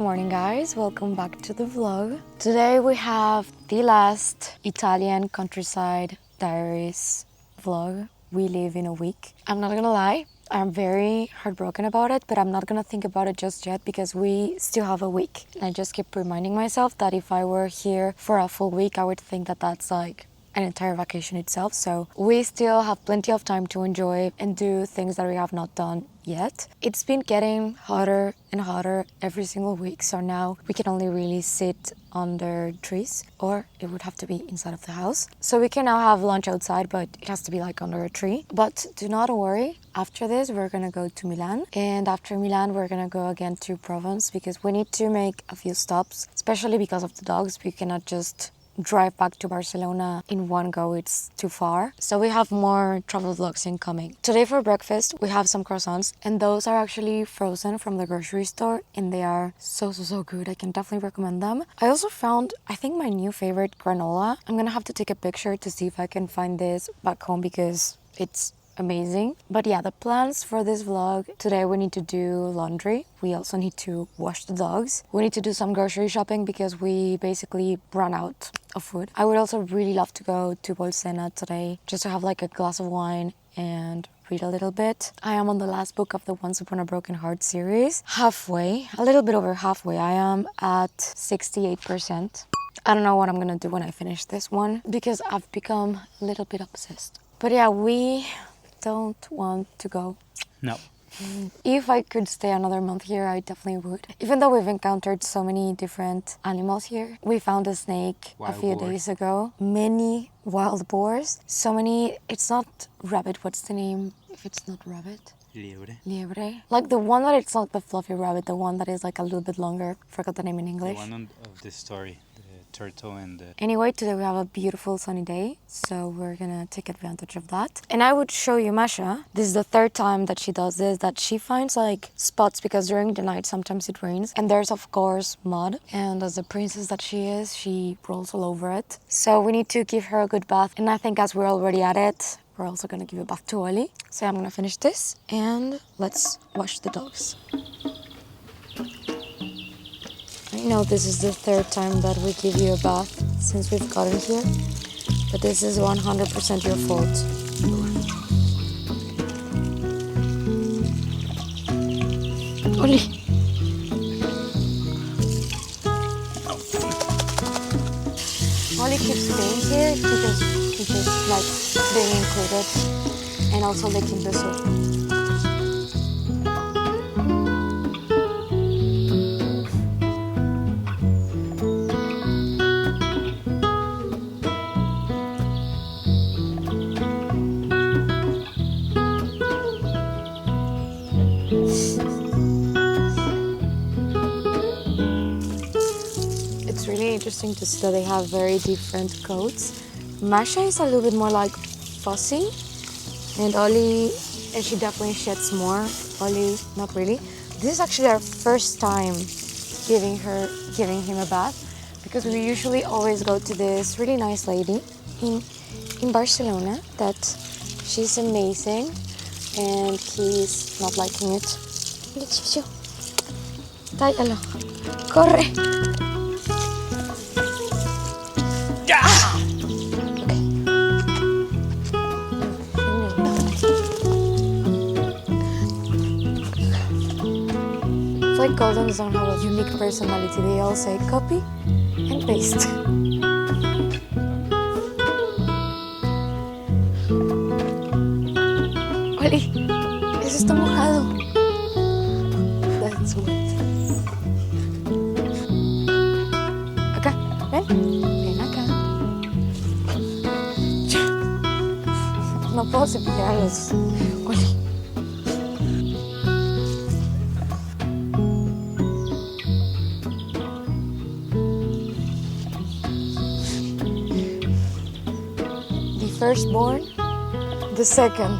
Good morning guys, welcome back to the vlog. Today we have the last Italian Countryside Diaries vlog. We leave in a week. I'm not gonna lie, I'm very heartbroken about it, but I'm not gonna think about it just yet because we still have a week. I just keep reminding myself that if I were here for a full week, I would think that that's like an entire vacation itself. So we still have plenty of time to enjoy and do things that we have not done yet. It's been getting hotter and hotter every single week, so now we can only really sit under trees, or it would have to be inside of the house. So we can now have lunch outside, but it has to be like under a tree. But do not worry, after this we're gonna go to Milan, and after Milan we're gonna go again to Provence because we need to make a few stops, especially because of the dogs. We cannot just drive back to Barcelona in one go, it's too far. So we have more travel vlogs incoming. Today for breakfast we have some croissants, and those are actually frozen from the grocery store and they are so good. I can definitely recommend them. I also found, I think, my new favorite granola. I'm gonna have to take a picture to see if I can find this back home because it's amazing. But yeah, the plans for this vlog today: we need to do laundry, we also need to wash the dogs, we need to do some grocery shopping because we basically run out of food. I would also really love to go to Bolsena today just to have like a glass of wine and read a little bit. I am on the last book of the Once Upon a Broken Heart series, halfway, a little bit over halfway. I am at 68%. I don't know what I'm gonna do when I finish this one because I've become a little bit obsessed. But yeah, we don't want to go. No. If I could stay another month here, I definitely would. Even though we've encountered so many different animals here. We found a snake a few days ago. Many wild boars. So many, it's not rabbit, what's the name if it's not rabbit? Liebre. Liebre. Like the one that it's not the fluffy rabbit, the one that is like a little bit longer. Forgot the name in English. The one of this story. Turtle and the... Anyway, today we have a beautiful sunny day, so we're gonna take advantage of that. And I would show you Masha. This is the third time that she does this, that she finds like spots because during the night sometimes it rains and there's of course mud, and as the princess that she is, she rolls all over it. So we need to give her a good bath, and I think as we're already at it, we're also gonna give a bath to Ollie. So I'm gonna finish this and let's wash the dogs. I know this is the third time that we give you a bath since we've gotten here, but this is 100% your fault. Ollie! Ollie keeps staying here because he just likes being included and also licking the soap. It's really interesting to see that they have very different coats. Masha is a little bit more like fussy, and Ollie, and she definitely sheds more. Ollie, not really. This is actually our first time giving him a bath, because we usually always go to this really nice lady in Barcelona that she's amazing, and he's not liking it. Tráigalo. Corre. It's like Goldens don't have a unique personality. They all say copy and paste. Oli, eso está mojado. That's wet. Acá, ven. Ven acá. No puedo cepillarlos. Oli. Firstborn, the second.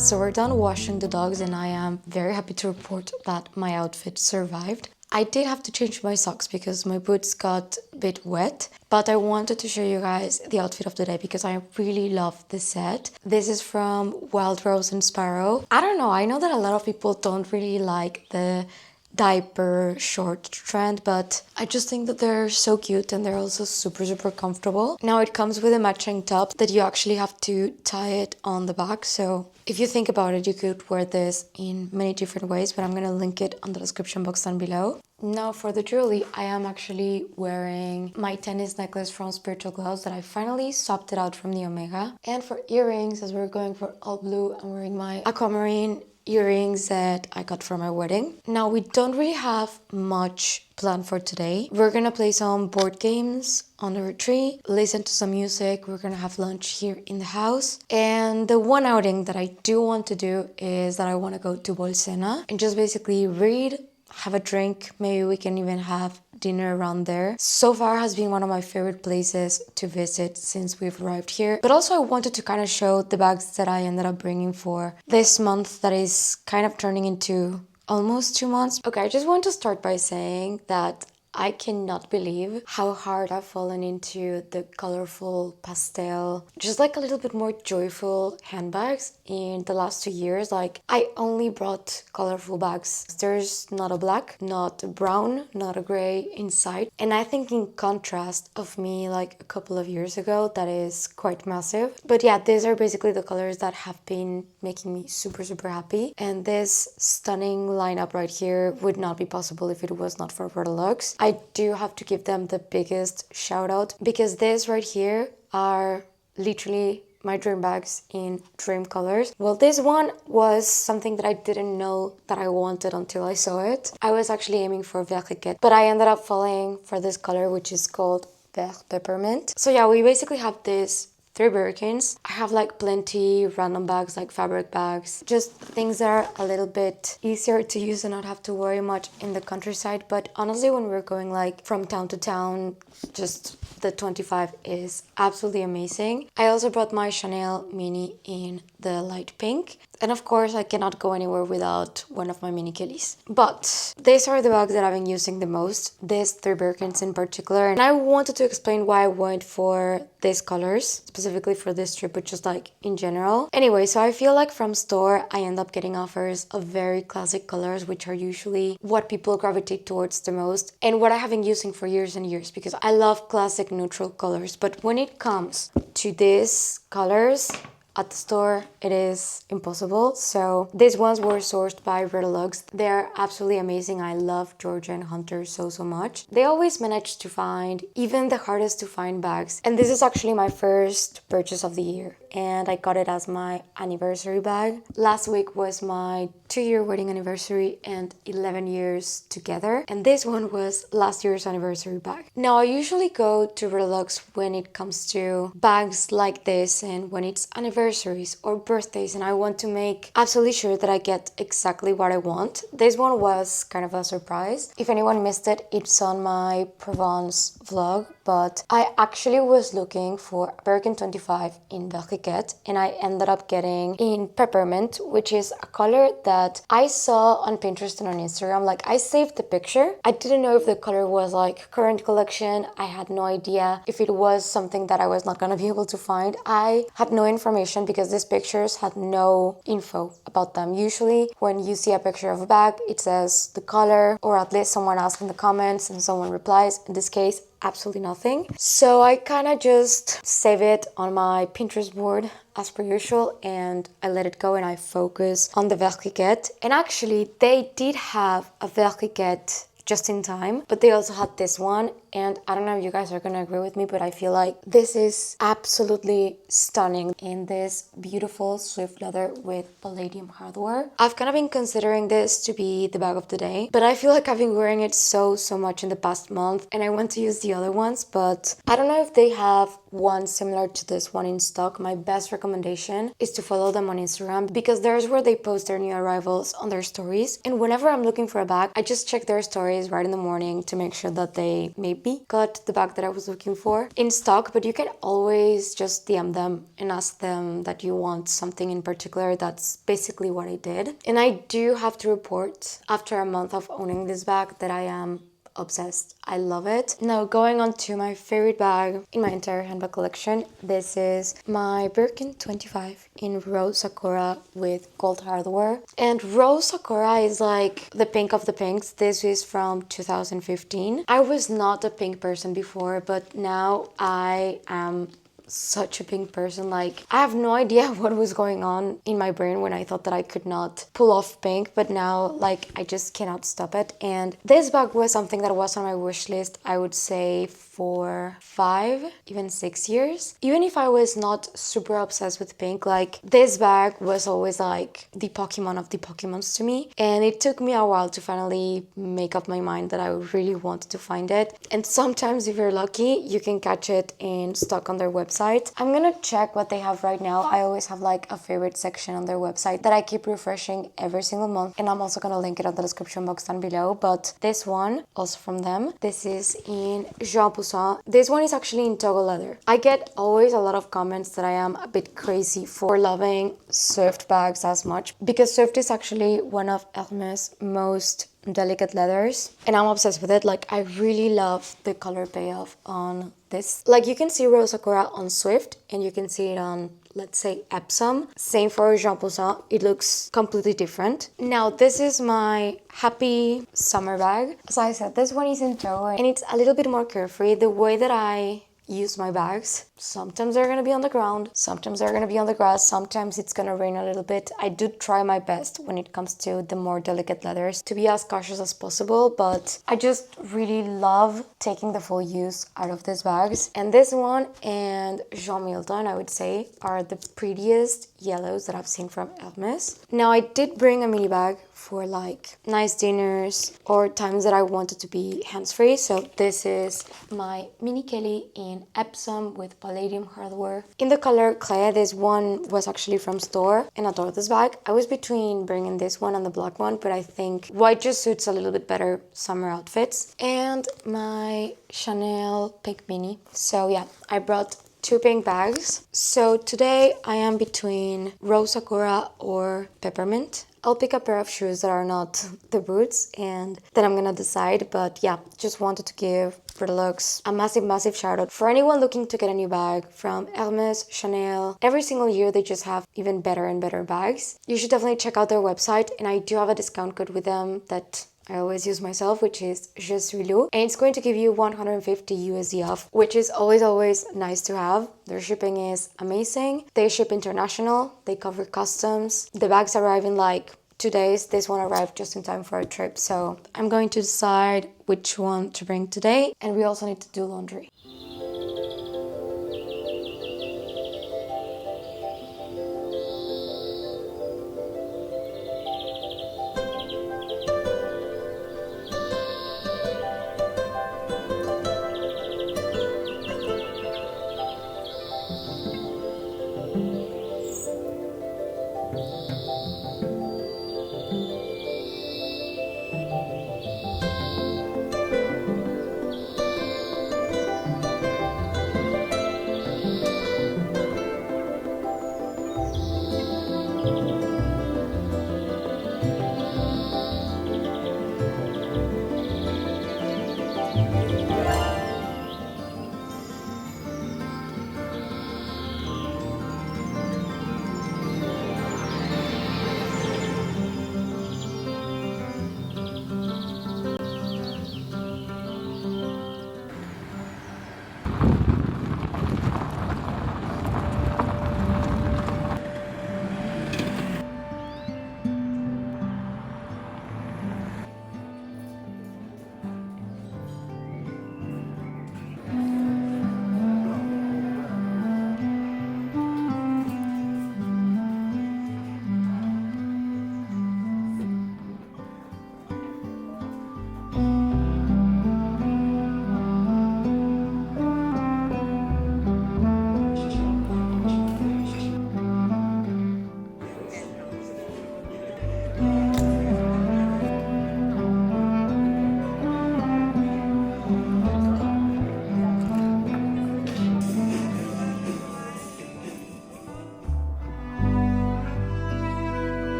So we're done washing the dogs and I am very happy to report that my outfit survived. I did have to change my socks because my boots got a bit wet, but I wanted to show you guys the outfit of the day because I really love this set. This is from Wild Rose and Sparrow. I don't know, I know that a lot of people don't really like the diaper short trend, but I just think that they're so cute and they're also super comfortable. Now it comes with a matching top that you actually have to tie it on the back, so if you think about it, you could wear this in many different ways, but I'm gonna link it on the description box down below. Now for the jewelry, I am actually wearing my tennis necklace from Spiritual Gloves that I finally swapped it out from the Omega. And for earrings, as we're going for all blue, I'm wearing my aquamarine earrings that I got for my wedding. Now we don't really have much planned for today. We're gonna play some board games on the retreat, listen to some music, we're gonna have lunch here in the house. And the one outing that I do want to do is that I want to go to Bolsena and just basically read, have a drink, maybe we can even have dinner around there. So far has been one of my favorite places to visit since we've arrived here. But also I wanted to kind of show the bags that I ended up bringing for this month that is kind of turning into almost 2 months. Okay, I just want to start by saying that I cannot believe how hard I've fallen into the colorful pastel, just like a little bit more joyful handbags in the last 2 years. Like, I only brought colorful bags. There's not a black, not a brown, not a gray inside. And I think in contrast of me like a couple of years ago, that is quite massive. But yeah, these are basically the colors that have been making me super happy. And this stunning lineup right here would not be possible if it was not for Verdelux. I do have to give them the biggest shout out because these right here are literally my dream bags in dream colors. Well, this one was something that I didn't know that I wanted until I saw it. I was actually aiming for Verriquet, but I ended up falling for this color, which is called Vert Peppermint. So yeah, we basically have this 3 Birkins. I have like plenty random bags, like fabric bags, just things that are a little bit easier to use and not have to worry much in the countryside. But honestly, when we're going like from town to town, just the 25 is absolutely amazing. I also brought my Chanel mini in the light pink. And of course, I cannot go anywhere without one of my mini Kellys. But these are the bags that I've been using the most, these 3 Birkins in particular. And I wanted to explain why I went for these colors, specifically for this trip, but just like in general. Anyway, so I feel like from store, I end up getting offers of very classic colors, which are usually what people gravitate towards the most. And what I have been using for years and years, because I love classic neutral colors. But when it comes to these colors, at the store, it is impossible. So these ones were sourced by Verdelux. They're absolutely amazing. I love Georgia and Hunter so much. They always manage to find even the hardest to find bags. And this is actually my first purchase of the year. And I got it as my anniversary bag. Last week was my 2-year wedding anniversary and 11 years together. And this one was last year's anniversary bag. Now, I usually go to Verdelux when it comes to bags like this and when it's anniversaries or birthdays and I want to make absolutely sure that I get exactly what I want. This one was kind of a surprise. If anyone missed it, it's on my Provence vlog, but I actually was looking for Birkin 25 in Verriquet and I ended up getting in Peppermint, which is a color that I saw on Pinterest and on Instagram. Like, I saved the picture. I didn't know if the color was like current collection. I had no idea if it was something that I was not gonna be able to find. I had no information because these pictures had no info about them. Usually when you see a picture of a bag, it says the color, or at least someone asks in the comments and someone replies. In this case, absolutely nothing. So I kind of just save it on my Pinterest board as per usual and I let it go and I focus on the Verriquet. And actually they did have a Verriquet just in time, but they also had this one, and I don't know if you guys are gonna agree with me, but I feel like this is absolutely stunning in this beautiful swift leather with palladium hardware. I've kind of been considering this to be the bag of the day, but I feel like I've been wearing it so much in the past month and I want to use the other ones, but I don't know if they have one similar to this one in stock. My best recommendation is to follow them on Instagram because there's where they post their new arrivals on their stories, and whenever I'm looking for a bag, I just check their stories companies right in the morning to make sure that they maybe got the bag that I was looking for in stock, but you can always just DM them and ask them that you want something in particular. That's basically what I did. And I do have to report after a month of owning this bag that I am obsessed. I love it. Now going on to my favorite bag in my entire handbag collection. This is my Birkin 25 in Rose Sakura with gold hardware. And Rose Sakura is like the pink of the pinks. This is from 2015. I was not a pink person before, but now I am such a pink person. Like, I have no idea what was going on in my brain when I thought that I could not pull off pink, but now like I just cannot stop it. And this bag was something that was on my wish list, I would say, for 5, even 6 years. Even if I was not super obsessed with pink, like this bag was always like the Pokemon of the Pokemons to me. And it took me a while to finally make up my mind that I really wanted to find it. And sometimes if you're lucky, you can catch it in stock on their website. I'm gonna check what they have right now. I always have like a favorite section on their website that I keep refreshing every single month. And I'm also gonna link it on the description box down below. But this one, also from them, this is in Jean Poussin. This one is actually in Togo leather. I get always a lot of comments that I am a bit crazy for loving Swift bags as much, because Swift is actually one of Hermès' most delicate leathers, and I'm obsessed with it. Like, I really love the color payoff on this. Like, you can see Rose Sakura on Swift and you can see it on, let's say, Epsom. Same for Jean Poussin. It looks completely different. Now, this is my happy summer bag. As I said, this one is in tow and it's a little bit more carefree. The way that I use my bags, sometimes they're gonna be on the ground, sometimes they're gonna be on the grass, sometimes it's gonna rain a little bit. I do try my best when it comes to the more delicate leathers to be as cautious as possible, but I just really love taking the full use out of these bags. And this one and Jean Milton, I would say, are the prettiest yellows that I've seen from Hermès. Now, I did bring a mini bag for like nice dinners or times that I wanted to be hands-free. So this is my mini Kelly in Epsom with palladium hardware in the color clay. This one was actually from store and I adore this bag. I was between bringing this one and the black one, but I think white just suits a little bit better summer outfits. And my Chanel pink mini. So yeah, I brought 2 pink bags. So today I am between Rose Sakura or Peppermint. I'll pick a pair of shoes that are not the boots and then I'm gonna decide. But yeah, just wanted to give Lux a massive shout out for anyone looking to get a new bag from Hermès, Chanel. Every single year they just have even better and better bags. You should definitely check out their website, and I do have a discount code with them that I always use myself, which is Je suis Lou, and it's going to give you 150 USD off, which is always nice to have. Their shipping is amazing. They ship international, they cover customs. The bags arrive in like 2 days. This one arrived just in time for a trip, so I'm going to decide which one to bring today, and we also need to do laundry.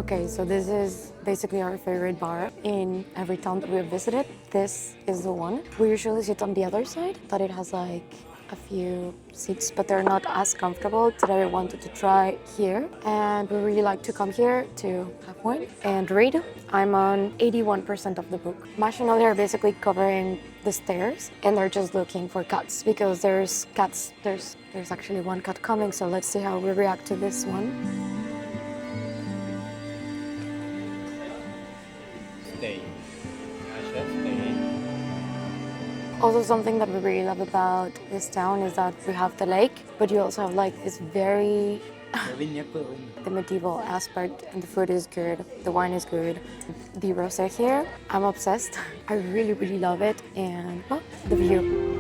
Okay, so this is basically our favorite bar in every town that we have visited. This is the one. We usually sit on the other side, but it has like a few seats, but they're not as comfortable. Today I wanted to try here, and we really like to come here to have wine and read. I'm on 81% of the book. Masha and Ollie are basically covering the stairs, and they're just looking for cats because there's cats. There's actually one cat coming, so let's see how we react to this one. Stay. Masha, stay. Also, something that we really love about this town is that we have the lake, but you also have like this very the medieval aspect, and the food is good, the wine is good. The rosé here, I'm obsessed. I really, really love it, and well, the view.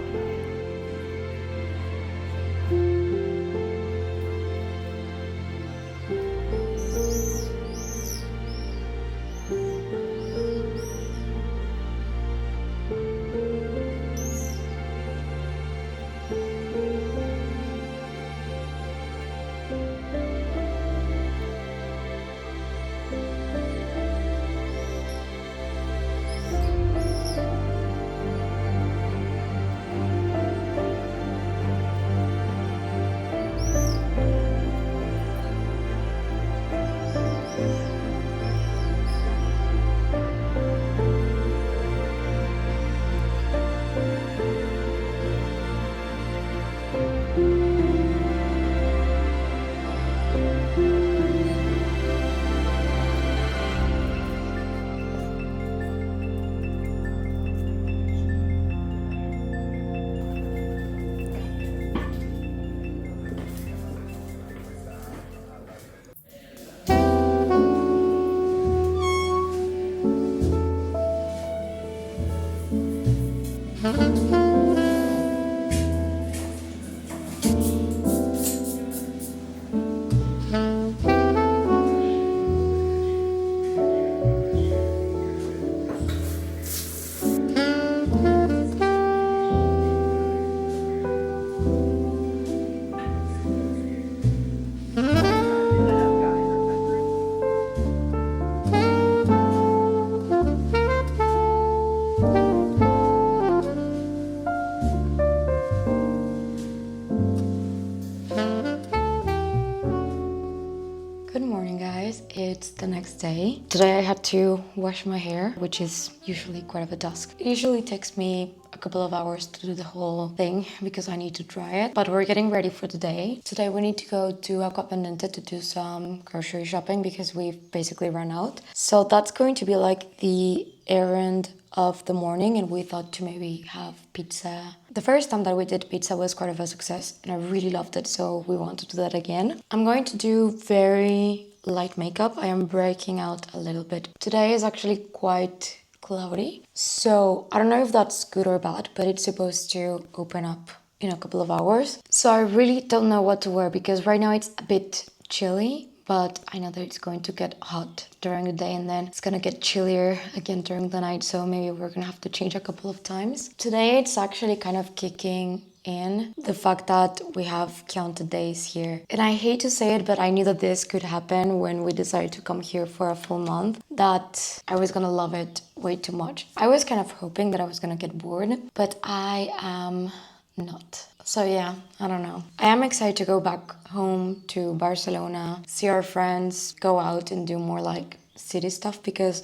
Good morning, guys. It's the next day. Today I had to wash my hair, which is usually quite of a task. It usually takes me a couple of hours to do the whole thing because I need to dry it, but we're getting ready for the day. Today we need to go to Acquapendente to do some grocery shopping because we've basically run out. So that's going to be like the errand of the morning, and we thought to maybe have pizza. The first time that we did pizza was quite of a success and I really loved it, so we want to do that again. I'm going to do very light makeup. I am breaking out a little bit. Today is actually quite cloudy, so I don't know if that's good or bad, but it's supposed to open up in a couple of hours. So I really don't know what to wear because right now it's a bit chilly, but I know that it's going to get hot during the day and then it's gonna get chillier again during the night, so maybe we're gonna have to change a couple of times. Today it's actually kind of kicking in the fact that we have counted days here. And I hate to say it, but I knew that this could happen when we decided to come here for a full month, that I was gonna love it way too much. I was kind of hoping that I was gonna get bored, but I am not. So yeah, I don't know. I am excited to go back home to Barcelona, see our friends, go out and do more like city stuff because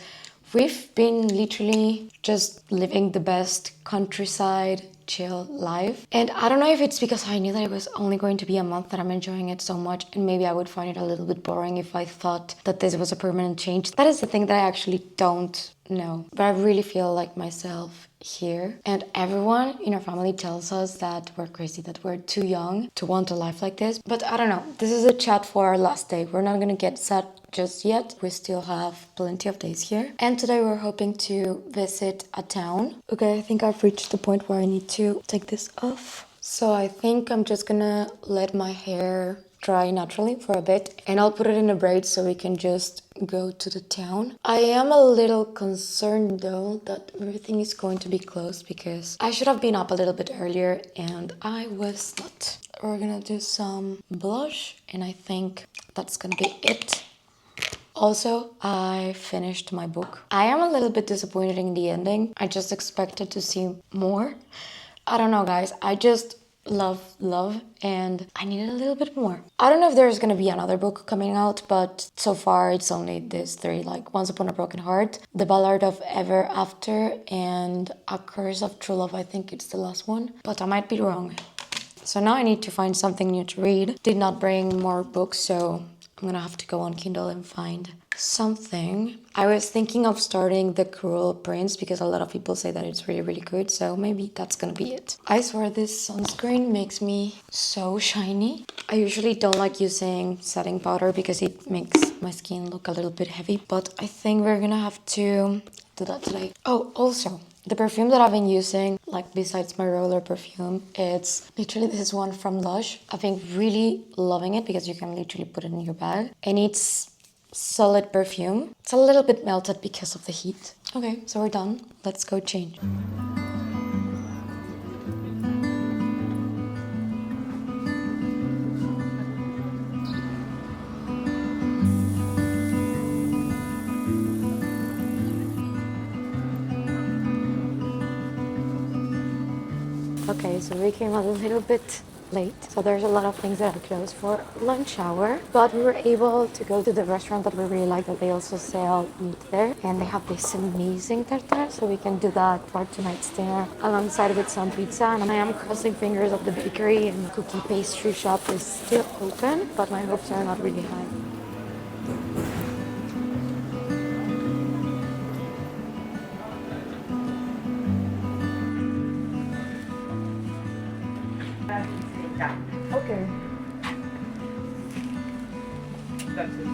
we've been literally just living the best countryside chill life. And I don't know if it's because I knew that it was only going to be a month that I'm enjoying it so much, and maybe I would find it a little bit boring if I thought that this was a permanent change. That is the thing that I actually don't know. But I really feel like myself here, and everyone in our family tells us that we're crazy, that we're too young to want a life like this. But I don't know, this is a chat for our last day. We're not gonna get sad just yet. We still have plenty of days here, and today we're hoping to visit a town. Okay, I think I've reached the point where I need to take this off, so I think I'm just gonna let my hair dry naturally for a bit, and I'll put it in a braid so we can just go to the town. I am a little concerned though that everything is going to be closed because I should have been up a little bit earlier and I was not. We're gonna do some blush and I think that's gonna be it. Also, I finished my book. I am a little bit disappointed in the ending. I just expected to see more. I don't know, guys. I just love, and I needed a little bit more. I don't know if there's gonna be another book coming out, but so far it's only these three, like Once Upon a Broken Heart, The Ballad of Ever After, and A Curse of True Love. I think it's the last one, but I might be wrong. So now I need to find something new to read. Did not bring more books, so I'm gonna have to go on Kindle and find something. I was thinking of starting The Cruel Prince because a lot of people say that it's really good, so maybe that's gonna be it. I swear this sunscreen makes me so shiny. I usually don't like using setting powder because it makes my skin look a little bit heavy, but I think we're gonna have to do that today. Oh, also, the perfume that I've been using, like besides my roller perfume, it's literally this one from Lush. I've been really loving it because you can literally put it in your bag. And it's solid perfume. It's a little bit melted because of the heat. Okay, so we're done. Let's go change. Okay, so we came a little bit late, so there's a lot of things that are closed for lunch hour, but we were able to go to the restaurant that we really like, that they also sell meat there, and they have this amazing tartare, so we can do that for tonight's dinner alongside with some pizza. And I am crossing fingers that the bakery and cookie pastry shop is still open, but my hopes are not really high. Okay. That's it.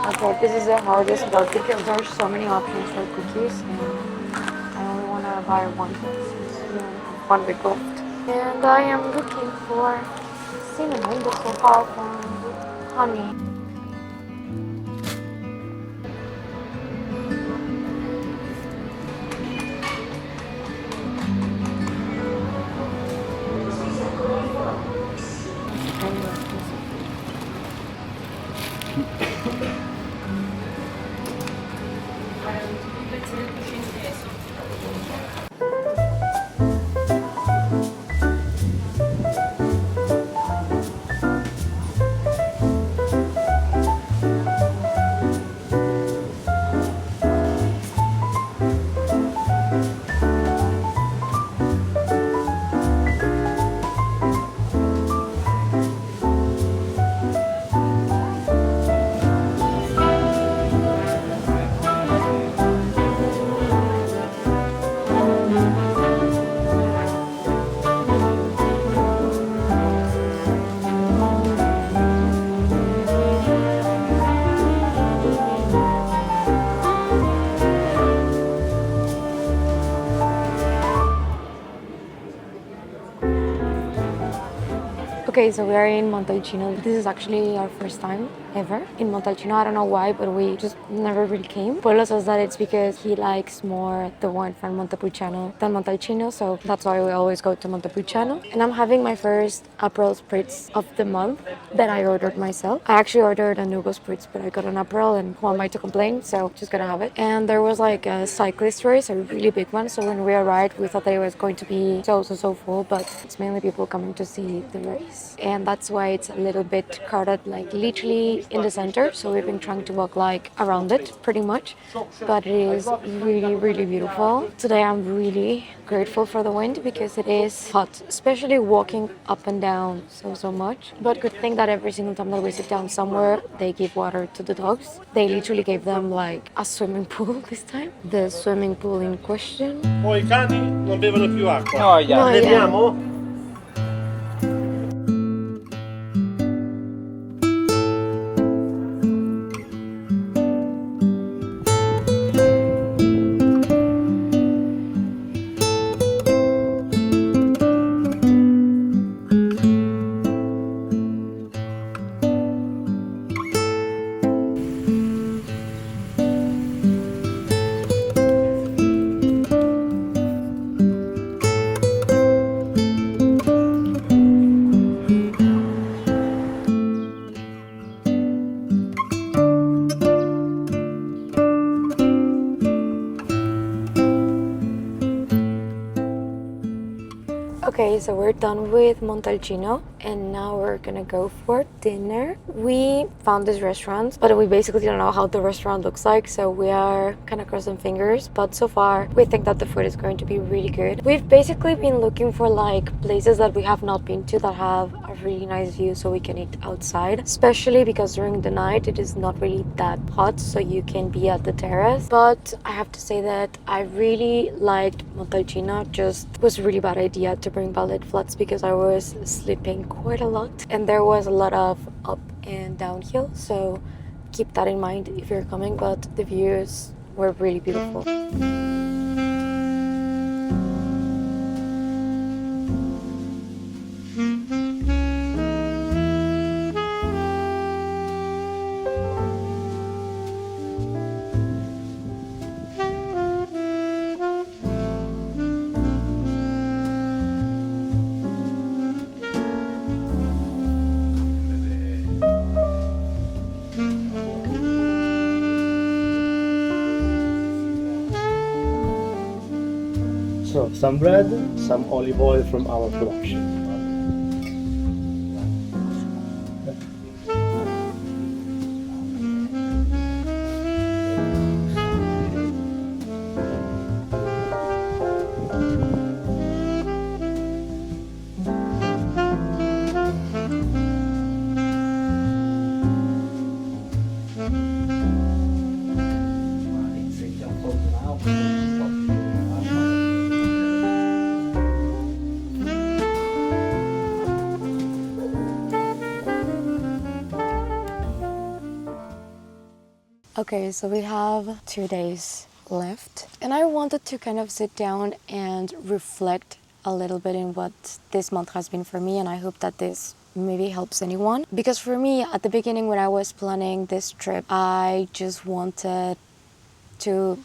Okay, this is the hardest part because there are so many options for cookies, and I only want to buy one since we only have 1 week left. And I am looking for cinnamon, but so far found honey. Okay, so we are in Montalcino. This is actually our first time ever in Montalcino. I don't know why, but we just never really came. Pueblo says that it's because he likes more the wine from Montepulciano than Montalcino, so that's why we always go to Montepulciano. And I'm having my first Aperol Spritz of the month that I ordered myself. I actually ordered a Nugo Spritz, but I got an Aperol, and who am I to complain? So just gonna have it. And there was like a cyclist race, a really big one. So when we arrived, we thought that it was going to be so full, but it's mainly people coming to see the race. dogs, and that's why it's a little bit crowded, like literally in the center. So we've been trying to walk like around it pretty much, but it is really, really beautiful. Today I'm really grateful for the wind because it is hot, especially walking up and down so much. But good thing that every single time that we sit down somewhere, they give water to the dogs. They literally gave them like a swimming pool this time. The swimming pool in question. Oh, i cani non bevono più acqua. No, yeah. No, yeah. Beviamo? Okay, so we're done with Montalcino and now we're gonna go for dinner. We found this restaurant, but we basically don't know how the restaurant looks like, so we are kind of crossing fingers, but so far we think that the food is going to be really good. We've basically been looking for like places that we have not been to that have a really nice view so we can eat outside, especially because during the night it is not really that hot, so you can be at the terrace. But I have to say that I really liked Montalcino. Just was a really bad idea to bring ballet flats because I was sleeping quite a lot and there was a lot of up and downhill, so keep that in mind if you're coming. But the views were really beautiful. So, some bread, some olive oil from our production. Okay, so we have 2 days left and I wanted to kind of sit down and reflect a little bit in what this month has been for me, and I hope that this maybe helps anyone. Because for me, at the beginning when I was planning this trip, I just wanted to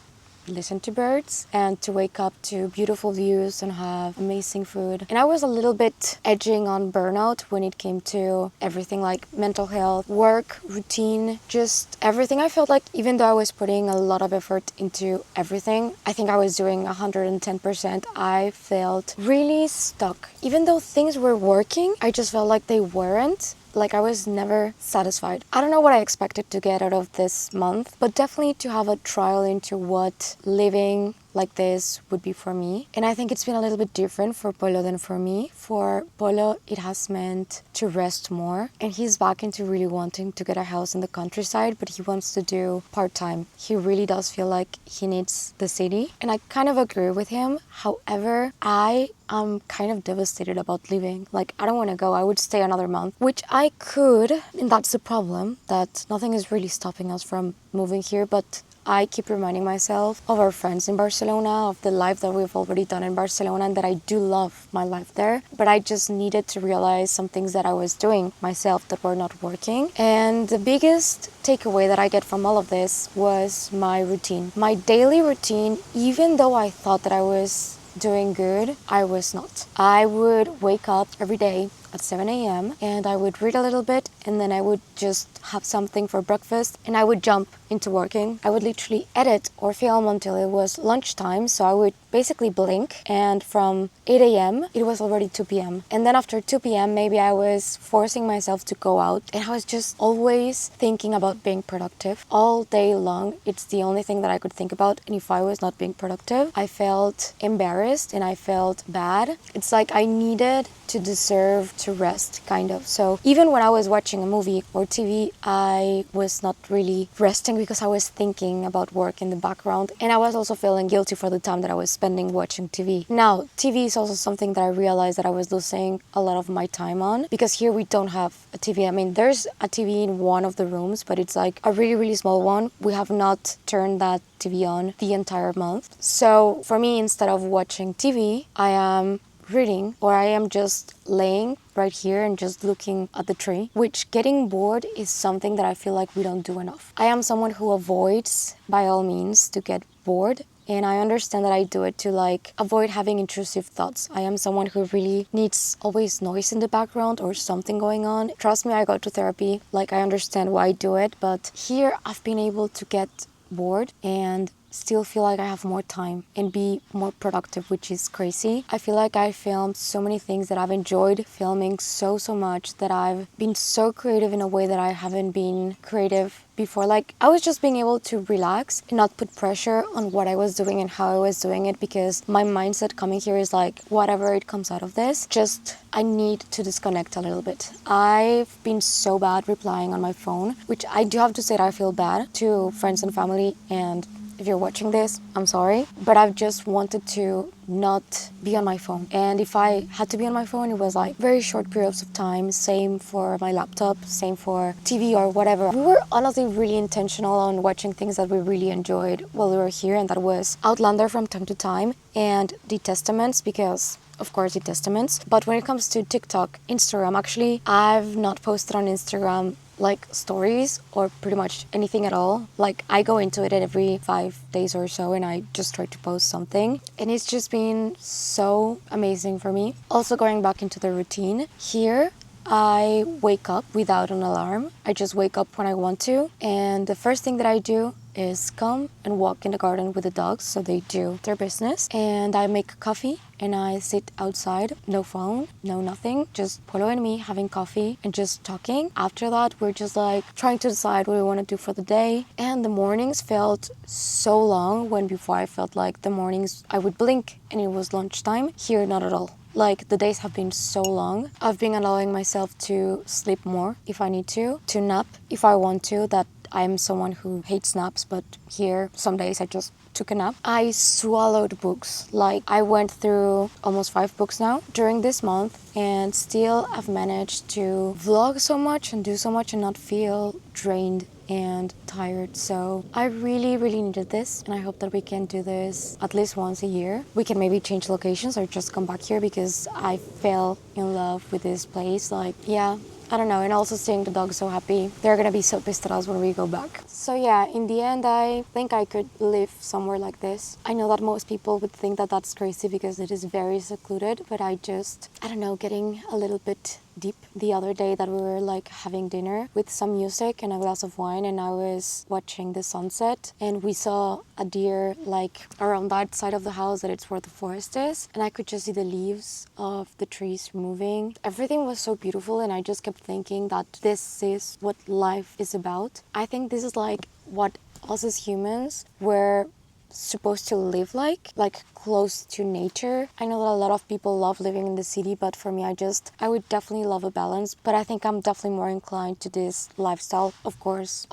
listen to birds and to wake up to beautiful views and have amazing food. And I was a little bit edging on burnout when it came to everything, like mental health, work, routine, just everything. I felt like even though I was putting a lot of effort into everything, I think I was doing 110%, I felt really stuck. Even though things were working, I just felt like they weren't. Like I was never satisfied. I don't know what I expected to get out of this month, but definitely to have a trial into what living like this would be for me. And I think it's been a little bit different for Polo than for me. For Polo, it has meant to rest more. And he's back into really wanting to get a house in the countryside, but he wants to do part-time. He really does feel like he needs the city. And I kind of agree with him. However, I'm kind of devastated about leaving. Like, I don't want to go. I would stay another month, which I could. And that's the problem, that nothing is really stopping us from moving here. But I keep reminding myself of our friends in Barcelona, of the life that we've already done in Barcelona, and that I do love my life there. But I just needed to realize some things that I was doing myself that were not working. And the biggest takeaway that I get from all of this was my routine. My daily routine, even though I thought that I was doing good, I was not. I would wake up every day at 7 a.m. and I would read a little bit and then I would just have something for breakfast and I would jump into working. I would literally edit or film until it was lunchtime, so I would basically blink, and from 8 a.m. it was already 2 p.m. And then after 2 p.m. maybe I was forcing myself to go out, and I was just always thinking about being productive. All day long, it's the only thing that I could think about, and if I was not being productive, I felt embarrassed and I felt bad. It's like I needed to deserve to rest, kind of. So even when I was watching a movie or TV, I was not really resting because I was thinking about work in the background, and I was also feeling guilty for the time that I was spending watching TV. Now, TV is also something that I realized that I was losing a lot of my time on, because here we don't have a TV. I mean, there's a TV in one of the rooms, but it's like a really, really small one. We have not turned that TV on the entire month. So for me, instead of watching TV, I am reading, or I am just laying right here and just looking at the tree, which getting bored is something that I feel like we don't do enough. I am someone who avoids by all means to get bored, and I understand that I do it to like avoid having intrusive thoughts. I am someone who really needs always noise in the background or something going on. Trust me, I go to therapy, like I understand why I do it, but here I've been able to get bored and still feel like I have more time and be more productive, which is crazy. I feel like I filmed so many things that I've enjoyed filming so much, that I've been so creative in a way that I haven't been creative before. Like I was just being able to relax and not put pressure on what I was doing and how I was doing it, because my mindset coming here is like, whatever it comes out of this, just I need to disconnect a little bit. I've been so bad replying on my phone, which I do have to say that I feel bad to friends and family, and if you're watching this, I'm sorry, but I've just wanted to not be on my phone. And if I had to be on my phone, it was like very short periods of time. Same for my laptop, same for TV or whatever. We were honestly really intentional on watching things that we really enjoyed while we were here, and that was Outlander from time to time and The Testaments, because of course The Testaments. But when it comes to TikTok, Instagram, actually, I've not posted on Instagram like stories or pretty much anything at all. Like I go into it every 5 days or so and I just try to post something, and it's just been so amazing for me. Also, going back into the routine here, I wake up without an alarm. I just wake up when I want to, and the first thing that I do is come and walk in the garden with the dogs so they do their business, and I make coffee and I sit outside, no phone, no nothing, just Polo and me having coffee and just talking. After that, we're just like trying to decide what we want to do for the day, and the mornings felt so long, when before I felt like the mornings I would blink and it was lunchtime. Here, not at all. Like the days have been so long. I've been allowing myself to sleep more if I need to nap if I want to. That I'm someone who hates naps, but here some days I just took a nap. I swallowed books. Like I went through almost 5 books now during this month, and still I've managed to vlog so much and do so much and not feel drained and tired. So I really needed this, and I hope that we can do this at least once a year. We can maybe change locations or just come back here, because I fell in love with this place. Like, yeah, I don't know, and also seeing the dogs so happy. They're gonna be so pissed at us when we go back. So yeah, in the end, I think I could live somewhere like this. I know that most people would think that that's crazy because it is very secluded, but I don't know, getting a little bit deep. The other day that we were like having dinner with some music and a glass of wine, and I was watching the sunset, and we saw a deer like around that side of the house that it's where the forest is, and I could just see the leaves of the trees moving. Everything was so beautiful, and I just kept thinking that this is what life is about. I think this is like what us as humans were supposed to live like close to nature. I know that a lot of people love living in the city, but for me, I would definitely love a balance. But I think I'm definitely more inclined to this lifestyle. Of course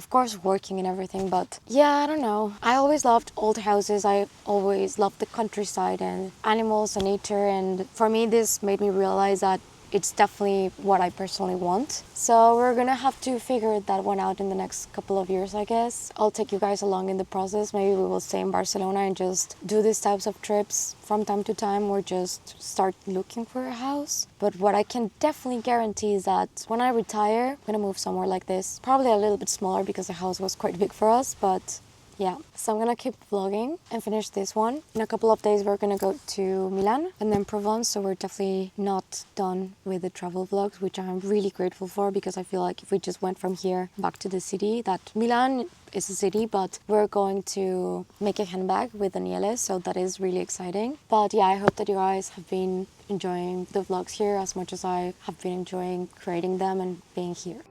working and everything, but yeah, I don't know. I always loved old houses. I always loved the countryside and animals and nature, and for me this made me realize that it's definitely what I personally want. So we're gonna have to figure that one out in the next couple of years, I guess. I'll take you guys along in the process. Maybe we will stay in Barcelona and just do these types of trips from time to time, or just start looking for a house. But what I can definitely guarantee is that when I retire, I'm gonna move somewhere like this. Probably a little bit smaller because the house was quite big for us, but yeah, so I'm gonna keep vlogging and finish this one. In a couple of days we're gonna go to Milan and then Provence, so we're definitely not done with the travel vlogs, which I'm really grateful for, because I feel like if we just went from here back to the city, that Milan is a city, but we're going to make a handbag with Daniele, so that is really exciting. But yeah, I hope that you guys have been enjoying the vlogs here as much as I have been enjoying creating them and being here.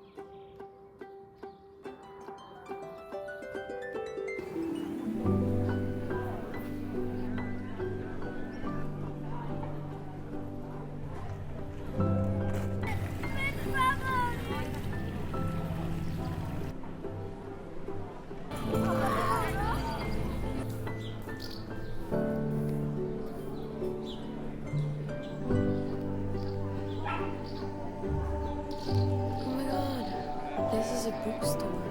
Oh my god, this is a bookstore.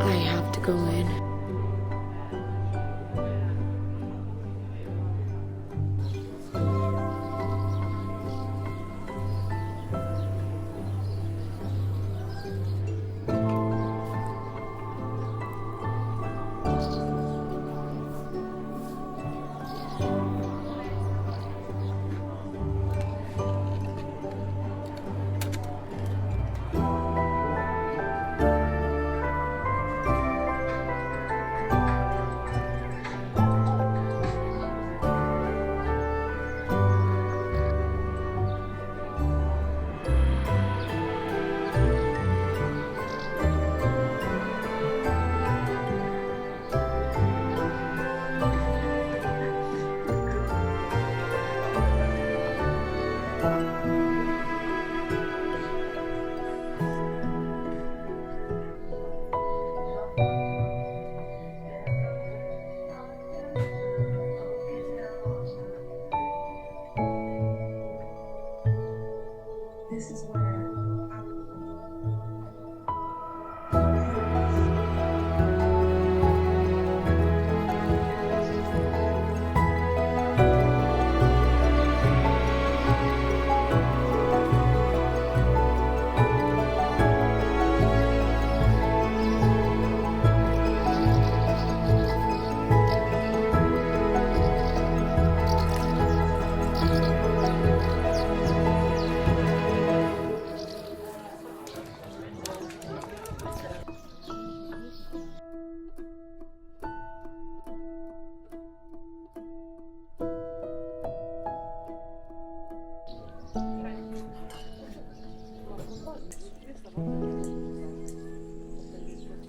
I have to go in.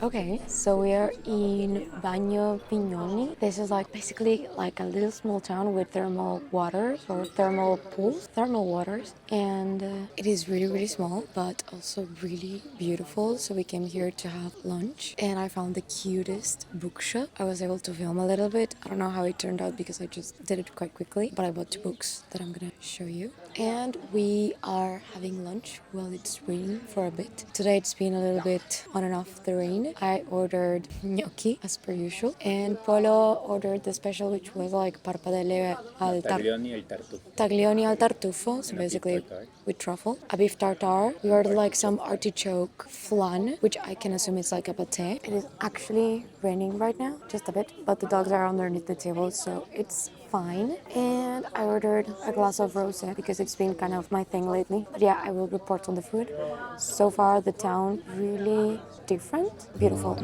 Okay, so we are in Bagno Pignoni. This is like basically like a little small town with thermal waters or thermal pools, thermal waters. And it is really small, but also really beautiful. So we came here to have lunch and I found the cutest bookshop. I was able to film a little bit. I don't know how it turned out because I just did it quite quickly, but I bought 2 books that I'm gonna show you. And we are having lunch while it's raining for a bit. Today it's been a little bit on and off the rain. I ordered gnocchi as per usual, and Polo ordered the special, which was like parpadelle al taglioni al tartufo, so basically with truffle, a beef tartare. We ordered like some artichoke flan, which I can assume is like a pate. It is actually raining right now, just a bit, but the dogs are underneath the table, so it's fine. And I ordered a glass of rosé because it's been kind of my thing lately. But yeah, I will report on the food. So far, the town really different, beautiful.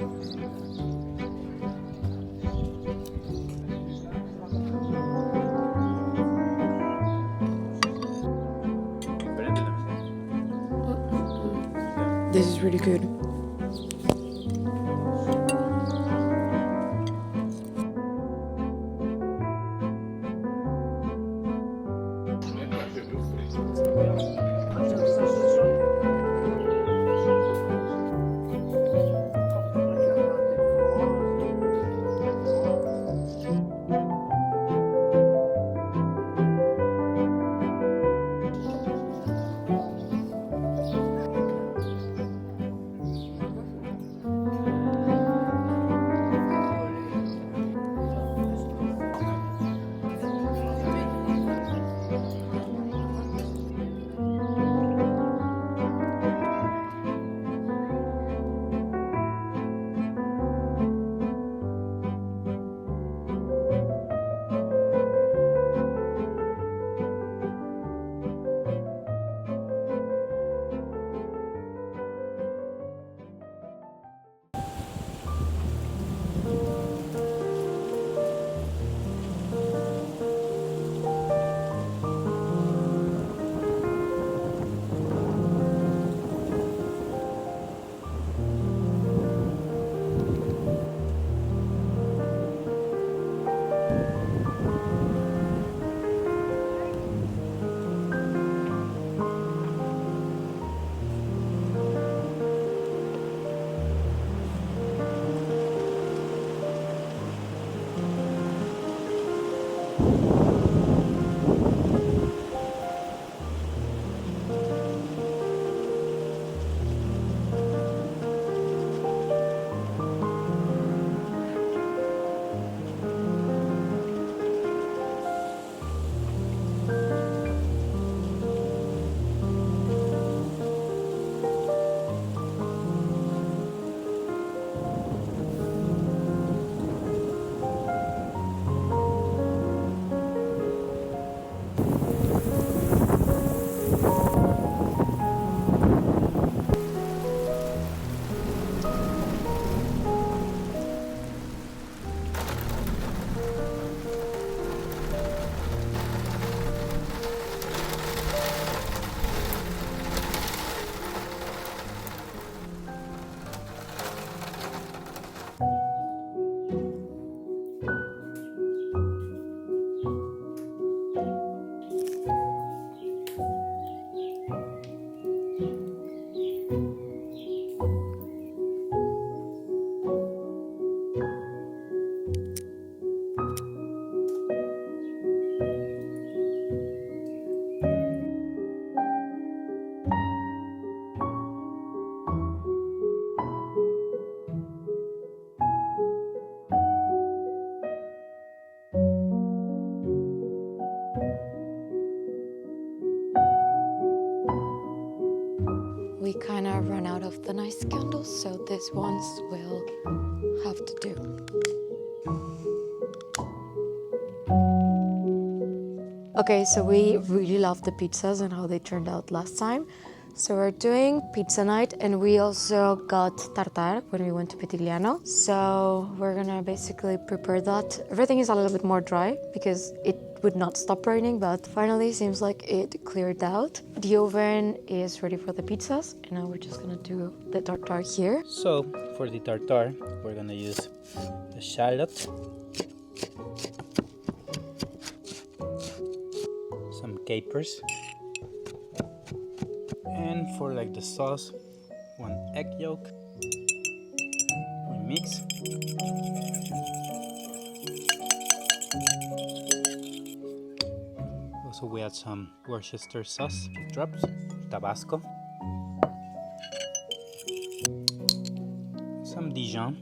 This is really good. kind of ran out of the nice candles, so these ones will have to do. Okay, so we really loved the pizzas and how they turned out last time. So we're doing pizza night, and we also got tartare when we went to Petigliano. So we're gonna basically prepare that. Everything is a little bit more dry because it would not stop raining, but finally seems like it cleared out. The oven is ready for the pizzas, and now we're just gonna do the tartare here. So for the tartare, we're gonna use the shallot, some capers, and for like the sauce, 1 egg yolk. We mix. Also we add some Worcester sauce, drops, Tabasco, some Dijon.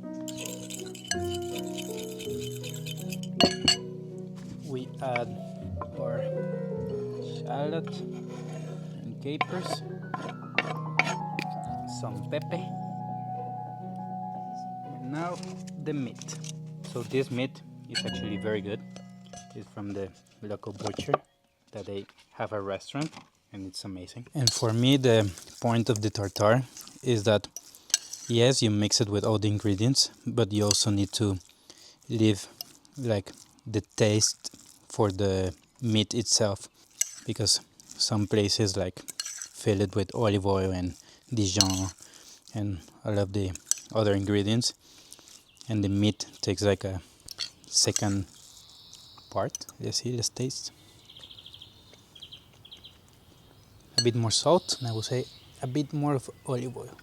We add our shallot and capers, some pepper, and now the meat. So this meat is actually very good. It's from the local butcher that they have a restaurant, and it's amazing. And for me, the point of the tartare is that yes, you mix it with all the ingredients, but you also need to leave like the taste for the meat itself, because some places like fill it with olive oil and Dijon and all of the other ingredients, and the meat takes like a second part. Let's see, let's taste. A bit more salt, and I will say a bit more of olive oil.